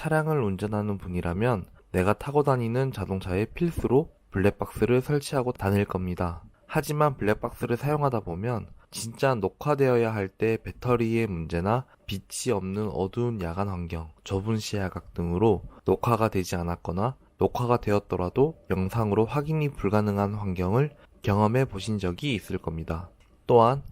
차량을 운전하는 분이라면 내가 타고 다니는 자동차에 필수로 블랙박스를 설치하고 다닐 겁니다. 하지만 블랙박스를 사용하다 보면 진짜 녹화되어야 할 때 배터리의 문제나 빛이 없는 어두운 야간 환경, 좁은 시야각 등으로 녹화가 되지 않았거나 녹화가 되었더라도 영상으로 확인이 불가능한 환경을 경험해 보신 적이 있을 겁니다. 또한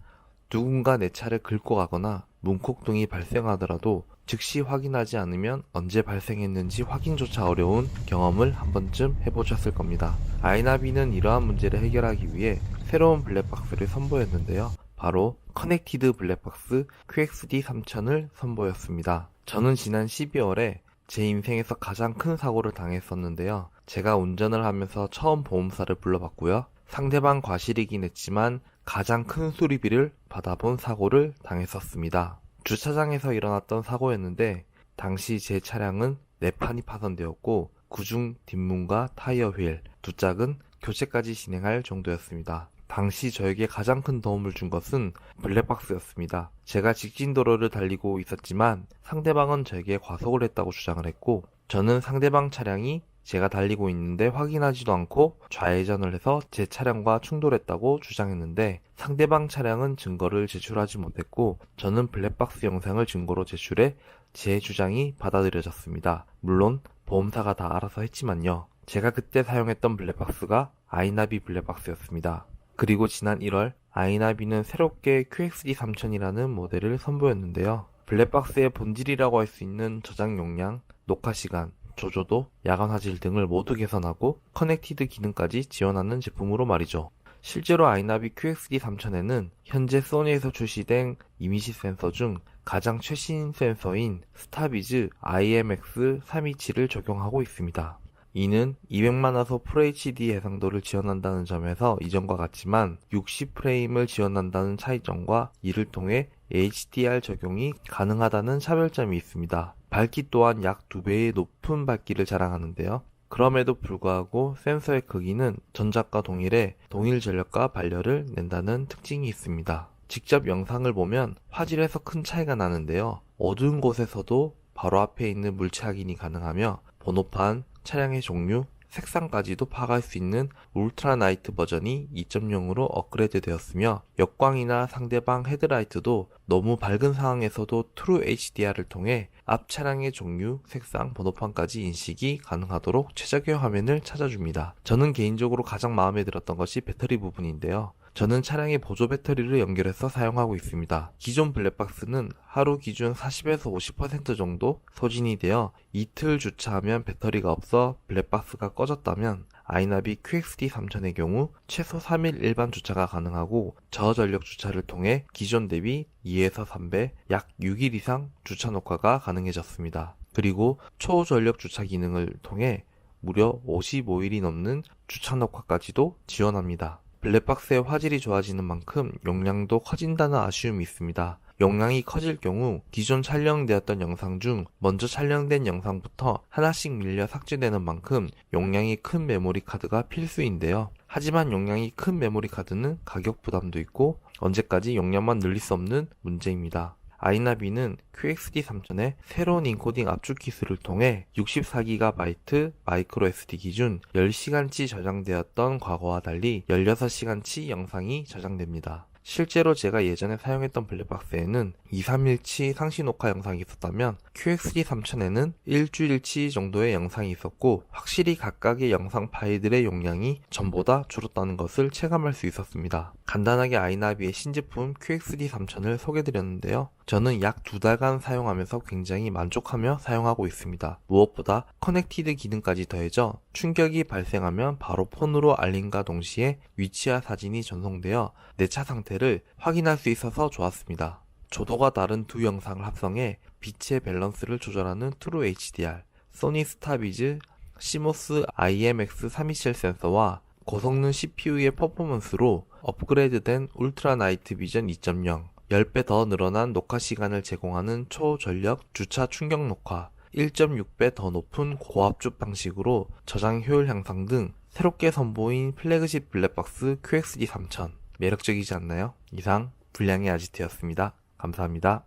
누군가 내 차를 긁고 가거나 문콕등이 발생하더라도 즉시 확인하지 않으면 언제 발생했는지 확인조차 어려운 경험을 한 번쯤 해보셨을 겁니다. 아이나비는 이러한 문제를 해결하기 위해 새로운 블랙박스를 선보였는데요. 바로 커넥티드 블랙박스 QXD3000을 선보였습니다. 저는 지난 12월에 제 인생에서 가장 큰 사고를 당했었는데요. 제가 운전을 하면서 처음 보험사를 불러봤고요. 상대방 과실이긴 했지만 가장 큰 수리비를 받아본 사고를 당했었습니다. 주차장에서 일어났던 사고였는데 당시 제 차량은 내판이 파손되었고 그중 뒷문과 타이어 휠, 두 짝은 교체까지 진행할 정도였습니다. 당시 저에게 가장 큰 도움을 준 것은 블랙박스였습니다. 제가 직진도로를 달리고 있었지만 상대방은 저에게 과속을 했다고 주장을 했고 저는 상대방 차량이 제가 달리고 있는데 확인하지도 않고 좌회전을 해서 제 차량과 충돌했다고 주장했는데 상대방 차량은 증거를 제출하지 못했고 저는 블랙박스 영상을 증거로 제출해 제 주장이 받아들여졌습니다. 물론 보험사가 다 알아서 했지만요. 제가 그때 사용했던 블랙박스가 아이나비 블랙박스였습니다. 그리고 지난 1월 아이나비는 새롭게 QXD3000이라는 모델을 선보였는데요. 블랙박스의 본질이라고 할 수 있는 저장 용량, 녹화 시간, 조조도, 야간 화질 등을 모두 개선하고 커넥티드 기능까지 지원하는 제품으로 말이죠. 실제로 아이나비 QXD3000에는 현재 소니에서 출시된 이미지 센서 중 가장 최신 센서인 스타비즈 IMX327을 적용하고 있습니다. 이는 200만 화소 FHD 해상도를 지원한다는 점에서 이전과 같지만 60프레임을 지원한다는 차이점과 이를 통해 HDR 적용이 가능하다는 차별점이 있습니다. 밝기 또한 약 2배의 높은 밝기를 자랑하는데요. 그럼에도 불구하고 센서의 크기는 전작과 동일해 동일 전력과 발열을 낸다는 특징이 있습니다. 직접 영상을 보면 화질에서 큰 차이가 나는데요. 어두운 곳에서도 바로 앞에 있는 물체 확인이 가능하며 번호판, 차량의 종류, 색상까지도 파악할 수 있는 울트라 나이트 버전이 2.0으로 업그레이드 되었으며 역광이나 상대방 헤드라이트도 너무 밝은 상황에서도 트루 HDR을 통해 앞 차량의 종류, 색상, 번호판까지 인식이 가능하도록 최적의 화면을 찾아줍니다. 저는 개인적으로 가장 마음에 들었던 것이 배터리 부분인데요. 저는 차량에 보조 배터리를 연결해서 사용하고 있습니다. 기존 블랙박스는 하루 기준 40에서 50% 정도 소진이 되어 이틀 주차하면 배터리가 없어 블랙박스가 꺼졌다면 아이나비 QXD3000의 경우 최소 3일 일반 주차가 가능하고 저전력 주차를 통해 기존 대비 2에서 3배, 약 6일 이상 주차 녹화가 가능해졌습니다. 그리고 초전력 주차 기능을 통해 무려 55일이 넘는 주차 녹화까지도 지원합니다. 블랙박스의 화질이 좋아지는 만큼 용량도 커진다는 아쉬움이 있습니다. 용량이 커질 경우 기존 촬영되었던 영상 중 먼저 촬영된 영상부터 하나씩 밀려 삭제되는 만큼 용량이 큰 메모리 카드가 필수인데요. 하지만 용량이 큰 메모리 카드는 가격 부담도 있고 언제까지 용량만 늘릴 수 없는 문제입니다. 아이나비는 QXD3000의 새로운 인코딩 압축 기술을 통해 64GB 마이크로 SD 기준 10시간치 저장되었던 과거와 달리 16시간치 영상이 저장됩니다. 실제로 제가 예전에 사용했던 블랙박스에는 2-3일치 상시 녹화 영상이 있었다면 QXD3000에는 일주일치 정도의 영상이 있었고 확실히 각각의 영상 파일들의 용량이 전보다 줄었다는 것을 체감할 수 있었습니다. 간단하게 아이나비의 신제품 QXD3000을 소개드렸는데요. 저는 약 2달간 사용하면서 굉장히 만족하며 사용하고 있습니다. 무엇보다 커넥티드 기능까지 더해져 충격이 발생하면 바로 폰으로 알림과 동시에 위치와 사진이 전송되어 내 차 상태를 확인할 수 있어서 좋았습니다. 조도가 다른 두 영상을 합성해 빛의 밸런스를 조절하는 트루 HDR, 소니 스타비즈 CMOS IMX327 센서와 고성능 CPU의 퍼포먼스로 업그레이드된 울트라 나이트 비전 2.0, 10배 더 늘어난 녹화 시간을 제공하는 초전력 주차 충격 녹화, 1.6배 더 높은 고압축 방식으로 저장 효율 향상 등 새롭게 선보인 플래그십 블랙박스 QXD3000 매력적이지 않나요? 이상 불량의 아지트였습니다. 감사합니다.